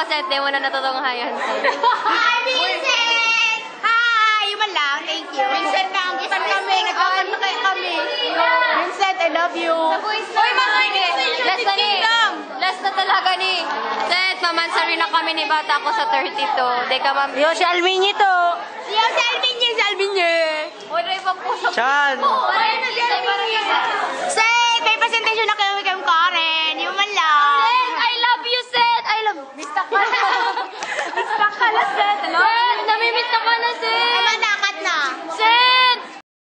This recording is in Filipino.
Seth. Di mo na natutunghayan, Seth. Hi, Vincent! Hi! Yun man lang, thank you. Vincent na, ang isan kami, nagkakanta kayo kami. Vincent, I love you. Uy, mga last na ni. Last na talaga ni. Seth, mamansari na kami ni bata ko sa 32. Di ka mam... Yo, si Alvin to. Si Alvin niya. Wala ibang puso. Chan. Seth, may presentation na kayo kay Karen. Yun man lang. Seth, I love you, Seth. I love... Mistak ka na. Mistak ka na, Seth. Seth, namimiss ka na, Seth.